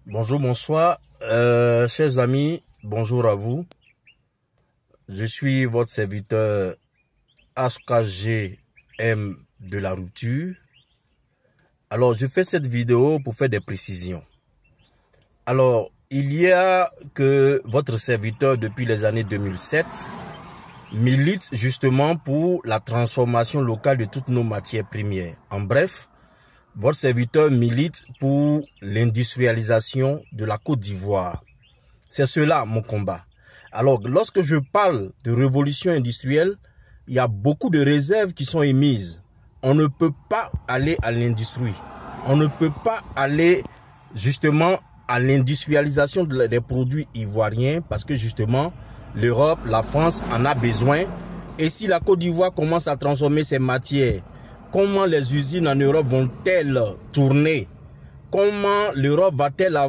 Bonjour, bonsoir, chers amis, bonjour à vous. Je suis votre serviteur HKGM de la rupture. Alors, je fais cette vidéo pour faire des précisions. Alors, il y a que votre serviteur depuis les années 2007 milite justement pour la transformation locale de toutes nos matières premières. En bref, votre serviteur milite pour l'industrialisation de la Côte d'Ivoire. C'est cela mon combat. Alors, lorsque je parle de révolution industrielle, il y a beaucoup de réserves qui sont émises. On ne peut pas aller à l'industrie. On ne peut pas aller justement à l'industrialisation des produits ivoiriens parce que justement, l'Europe, la France en a besoin. Et si la Côte d'Ivoire commence à transformer ses matières, comment les usines en Europe vont-elles tourner? Comment l'Europe va-t-elle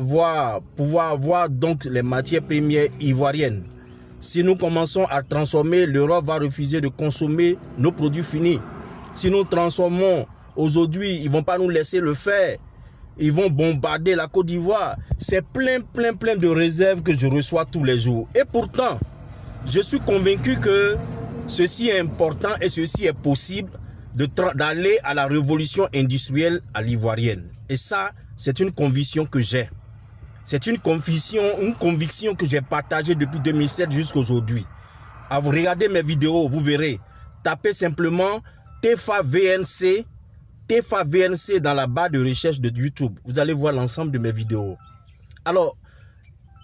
pouvoir avoir donc les matières premières ivoiriennes? Si nous commençons à transformer, l'Europe va refuser de consommer nos produits finis. Si nous transformons aujourd'hui, ils ne vont pas nous laisser le faire. Ils vont bombarder la Côte d'Ivoire. C'est plein de réserves que je reçois tous les jours. Et pourtant, je suis convaincu que ceci est important et ceci est possible d'aller à la révolution industrielle à l'ivoirienne. Et ça, c'est une conviction que j'ai. C'est une conviction que j'ai partagée depuis 2007 jusqu'à aujourd'hui. À vous regarder mes vidéos, vous verrez. Tapez simplement TEFA VNC dans la barre de recherche de YouTube. Vous allez voir l'ensemble de mes vidéos. Alors,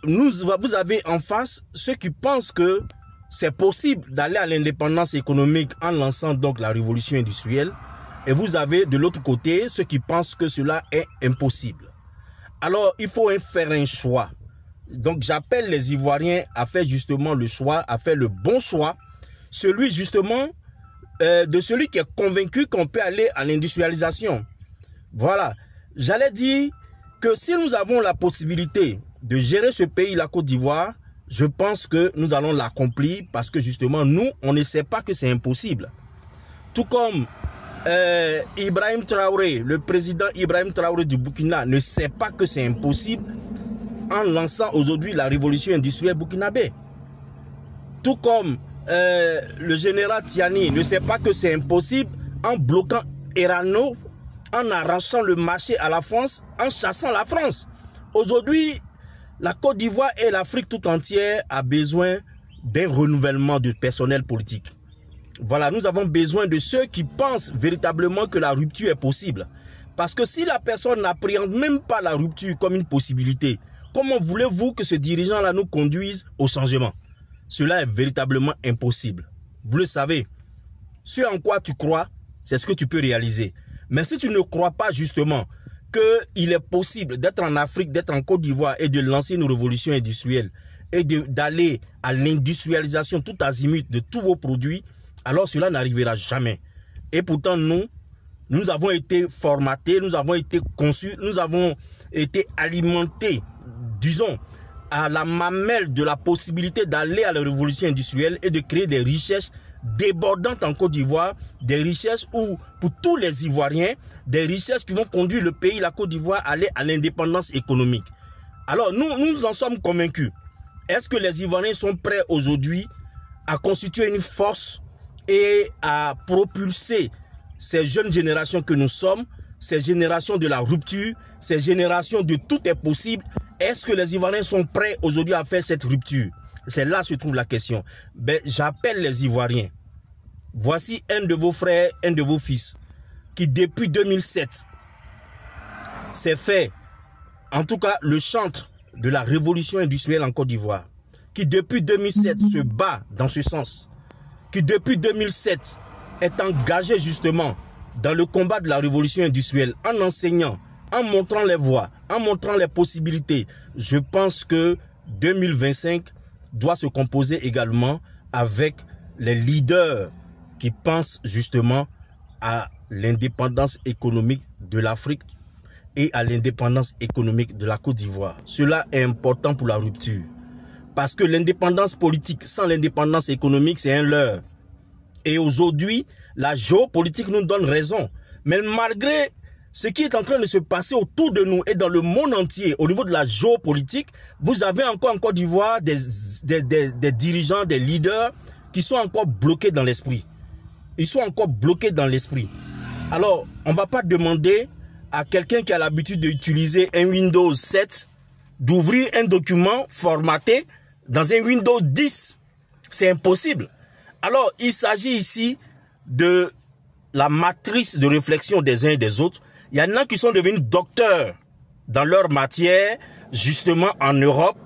vous avez en face ceux qui pensent que c'est possible d'aller à l'indépendance économique en lançant donc la révolution industrielle. Et vous avez de l'autre côté ceux qui pensent que cela est impossible. Alors, il faut faire un choix. Donc, j'appelle les Ivoiriens à faire justement le choix, à faire le bon choix. Celui justement de celui qui est convaincu qu'on peut aller à l'industrialisation. Voilà. J'allais dire que si nous avons la possibilité de gérer ce pays, la Côte d'Ivoire, je pense que nous allons l'accomplir parce que justement, nous, on ne sait pas que c'est impossible. Tout comme Ibrahim Traoré, le président Ibrahim Traoré du Burkina ne sait pas que c'est impossible en lançant aujourd'hui la révolution industrielle burkinabé. Tout comme le général Tiani ne sait pas que c'est impossible en bloquant Erano, en arrachant le marché à la France, en chassant la France. Aujourd'hui, la Côte d'Ivoire et l'Afrique tout entière a besoin d'un renouvellement du personnel politique. Voilà, nous avons besoin de ceux qui pensent véritablement que la rupture est possible. Parce que si la personne n'appréhende même pas la rupture comme une possibilité, comment voulez-vous que ce dirigeant-là nous conduise au changement? Cela est véritablement impossible. Vous le savez, ce en quoi tu crois, c'est ce que tu peux réaliser. Mais si tu ne crois pas justement qu'il est possible d'être en Afrique, d'être en Côte d'Ivoire et de lancer une révolution industrielle et d'aller à l'industrialisation tout azimut de tous vos produits, alors cela n'arrivera jamais. Et pourtant, nous avons été formatés, nous avons été conçus, nous avons été alimentés, disons, à la mamelle de la possibilité d'aller à la révolution industrielle et de créer des richesses débordantes en Côte d'Ivoire, des richesses où, pour tous les Ivoiriens, des richesses qui vont conduire le pays, la Côte d'Ivoire, à aller à l'indépendance économique. Alors, nous en sommes convaincus. Est-ce que les Ivoiriens sont prêts aujourd'hui à constituer une force et à propulser ces jeunes générations que nous sommes, ces générations de la rupture, ces générations de tout est possible? Est-ce que les Ivoiriens sont prêts aujourd'hui à faire cette rupture? C'est là que se trouve la question. Ben, j'appelle les Ivoiriens. Voici un de vos frères, un de vos fils, qui depuis 2007 s'est fait, en tout cas, le chantre de la révolution industrielle en Côte d'Ivoire, qui depuis 2007 se bat dans ce sens, qui depuis 2007 est engagé justement dans le combat de la révolution industrielle en enseignant, en montrant les voies, en montrant les possibilités. Je pense que 2025 doit se composer également avec les leaders qui pensent justement à l'indépendance économique de l'Afrique et à l'indépendance économique de la Côte d'Ivoire. Cela est important pour la rupture. Parce que l'indépendance politique sans l'indépendance économique, c'est un leurre. Et aujourd'hui, la géopolitique nous donne raison. Mais malgré ce qui est en train de se passer autour de nous et dans le monde entier, au niveau de la géopolitique, vous avez encore en Côte d'Ivoire des dirigeants, des leaders qui sont encore bloqués dans l'esprit. Ils sont encore bloqués dans l'esprit. Alors, on ne va pas demander à quelqu'un qui a l'habitude d'utiliser un Windows 7 d'ouvrir un document formaté dans un Windows 10. C'est impossible. Alors, il s'agit ici de la matrice de réflexion des uns et des autres. Il y en a qui sont devenus docteurs dans leur matière, justement en Europe,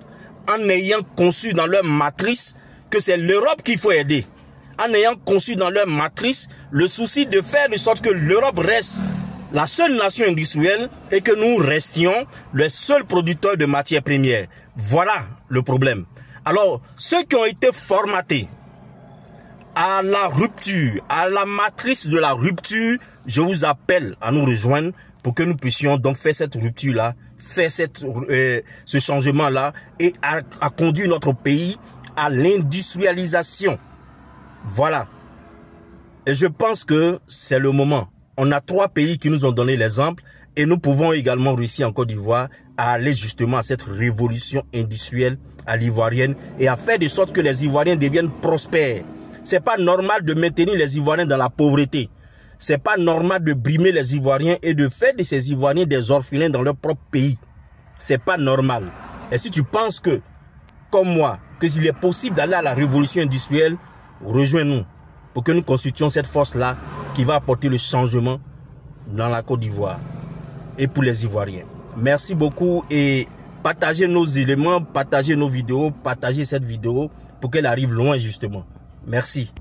en ayant conçu dans leur matrice que c'est l'Europe qu'il faut aider. En ayant conçu dans leur matrice le souci de faire de sorte que l'Europe reste la seule nation industrielle et que nous restions le seul producteur de matières premières. Voilà le problème. Alors, ceux qui ont été formatés à la rupture, à la matrice de la rupture, je vous appelle à nous rejoindre pour que nous puissions donc faire cette rupture-là, faire ce changement-là et à conduire notre pays à l'industrialisation. Voilà. Et je pense que c'est le moment. On a 3 pays qui nous ont donné l'exemple et nous pouvons également réussir en Côte d'Ivoire à aller justement à cette révolution industrielle à l'ivoirienne et à faire de sorte que les Ivoiriens deviennent prospères. C'est pas normal de maintenir les Ivoiriens dans la pauvreté. C'est pas normal de brimer les Ivoiriens et de faire de ces Ivoiriens des orphelins dans leur propre pays. C'est pas normal. Et si tu penses que, comme moi, qu'il est possible d'aller à la révolution industrielle, rejoins-nous pour que nous constituions cette force-là qui va apporter le changement dans la Côte d'Ivoire et pour les Ivoiriens. Merci beaucoup et partagez nos éléments, partagez nos vidéos, partagez cette vidéo pour qu'elle arrive loin justement. Merci.